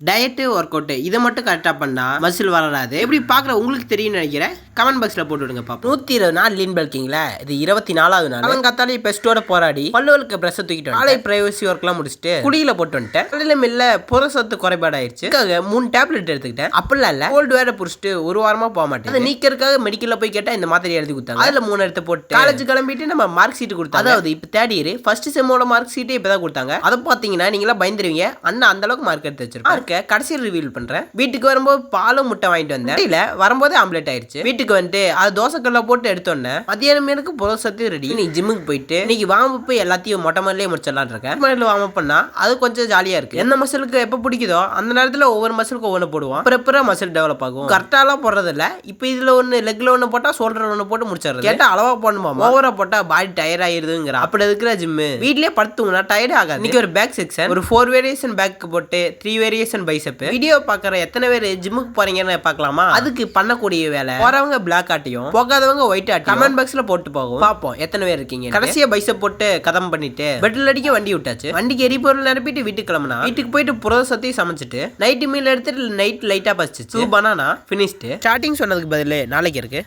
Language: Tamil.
டயட் ஒர்க் அவுட் இதை மட்டும் கரெக்டா பண்ணா மசில் வளராது. எப்படி பாக்குற உங்களுக்கு தெரியும் நினைக்கிறேன். கமெண்ட் பாக்ஸ்ல போட்டு விடுங்க பாப்போம். 120 நாள் லீன் பல்கிங்ல இது 24வது நாள். அவன் கத்தாலே பெஸ்டோட போராடி பல்லுவலுக்கு பிரஷ் தூக்கிட்டு காலை பிரைவசி ஒர்க் எல்லாம் முடிச்சுட்டு குடியில போட்டு வந்துட்டேன். காலையில மில்ல புரசத்து குறைபாடு ஆயிடுச்சு. 3 டேப்லெட் எடுத்துக்கிட்டேன். அப்படிலாம் இல்ல, கோல்டு வேற புடிச்சிட்டு ஒரு வாரமா போக மாட்டேன். அதை நீக்கிறதுக்காக மெடிக்கல்ல போய் கேட்டா இந்த மாதிரி எழுதி கொடுத்தாங்க. அதுல 3 எடுத்து போட்டு காலேஜ் கிளம்பிட்டு நம்ம மார்க் ஷீட் கொடுத்தாங்க. அதாவது இப்ப தேர்ட் இயர் ஃபர்ஸ்ட் செம்மோட மார்க் ஷீட்டே இப்பதான் கொடுத்தாங்க. அதை பாத்தீங்கன்னா நீங்களா பயந்துருவீங்க. அண்ணா அந்த அளவுக்கு மார்க் எடுத்து வச்சிருக்கேன். கடைசியில் ரிவீல் பண்றேன். வீட்டுக்கு வரும்போது பாலும் முட்டை வாங்கிட்டு வந்தேன். இல்ல வரும்போதே ஆம்லெட் ஆயிடுச்சு. வீட்டுக்கு வந்துட்டு அது தோசைக்கல்ல போட்டு எடுத்தோன்னே மதியானம் எனக்கு புரோசத்து ரெடி. நீ ஜிம்முக்கு போயிட்டு இன்னைக்கு வார்ம் அப் எல்லாத்தையும் மொட்டை மாதிரிலே முடிச்சிடலாம் இருக்கேன். மொட்டை வார்ம் அப் பண்ணா அது கொஞ்சம் ஜாலியா இருக்கு. எந்த மசிலுக்கு எப்ப பிடிக்குதோ அந்த நேரத்துல ஒவ்வொரு மசிலுக்கு ஒவ்வொன்று போடுவோம். அப்புறம் மசில் டெவலப் ஆகும். கரெக்டாலாம் போடுறது இல்ல. இப்போ இதுல ஒன்னு லெக்ல ஒன்னு போட்டா ஷோல்டர் ஒன்னு போட்டு முடிச்சிடுறது. கேட்டா அளவா போடணுமா? ஓவரா போட்டா பாடி டயர் ஆயிருதுங்கிற. அப்படி இருக்கிற ஜிம் வீட்லயே படுத்துங்கன்னா டயர்ட் ஆகாது. இன்னைக்கு ஒரு பேக் செக்ஷன், ஒரு 4 வேரியேஷன் பேக் போட்டு 3 வேரியேஷன் பைசெப். வீடியோ பாக்குற எத்தனை பேர் ஜிம்முக்கு போறீங்கன்னு பார்க்கலாமா? அதுக்கு பண்ணக்கூடிய வேலை போறவங்க பிளாக் ஆட்டியும் போகாதவங்க ஒயிட் ஆட்டி கமெண்ட் பாக்ஸ்ல போட்டு போகும். பாப்போம் எத்தனை பேர் இருக்கீங்க. கடைசியா பைசெப் போட்டு கதம் பண்ணிட்டு பெட்ல அடிக்க வண்டி விட்டாச்சு. வண்டிக்கு எரிபொருள் நிரப்பிட்டு வீட்டுக்கு கிளம்புனா வீட்டுக்கு போயிட்டு புரோசத்தையும் சமைச்சிட்டு நைட் மீல் எடுத்துட்டு நைட் லைட்டா பசிச்சு பனானா ஃபினிஷ்டு. ஸ்டார்டிங் சொன்னதுக்கு பதில் நாளைக்கு இருக்கு.